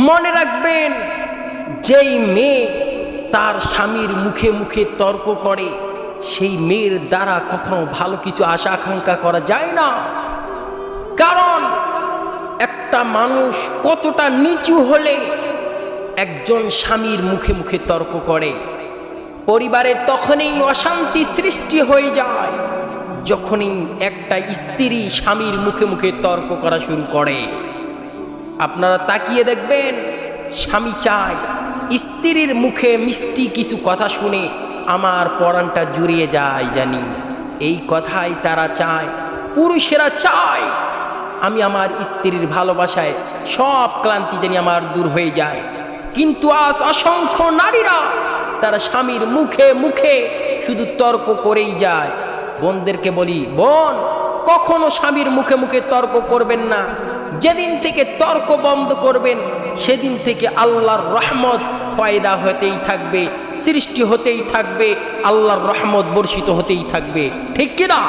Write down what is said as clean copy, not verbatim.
মনে রাখবেন, যেই মেয়ে তার স্বামীর মুখে মুখে তর্ক করে, সেই মেয়ের দ্বারা কখনো ভালো কিছু আশা আকাঙ্ক্ষা করা যায় না। কারণ একটা মানুষ কতটা নিচু হলে একজন স্বামীর মুখে মুখে তর্ক করে, পরিবারে তখনই অশান্তি সৃষ্টি হয়ে যায় যখনই একটা স্ত্রী স্বামীর মুখে মুখে তর্ক করা শুরু করে। আপনারা তাকিয়ে দেখবেন, স্বামী চায় স্ত্রীর মুখে মিষ্টি কিছু কথা শুনে আমার পরাণটা জুড়িয়ে যায় জানি। এই কথাই তারা চায়, পুরুষেরা চায় আমি আমার স্ত্রীর ভালোবাসায় সব ক্লান্তি জানি আমার দূর হয়ে যায়। কিন্তু আজ অসংখ্য নারীরা তারা স্বামীর মুখে মুখে শুধু তর্ক করেই যায়। বোনদেরকে বলি, বোন, কখনো স্বামীর মুখে মুখে তর্ক করবেন না। যেদিন থেকে তর্ক বন্ধ করবেন, সেদিন থেকে আল্লাহর রহমত ফায়দা হতেই থাকবে, সৃষ্টি হতেই থাকবে, আল্লাহর রহমত বর্ষিত হতেই থাকবে। ঠিক কিনা?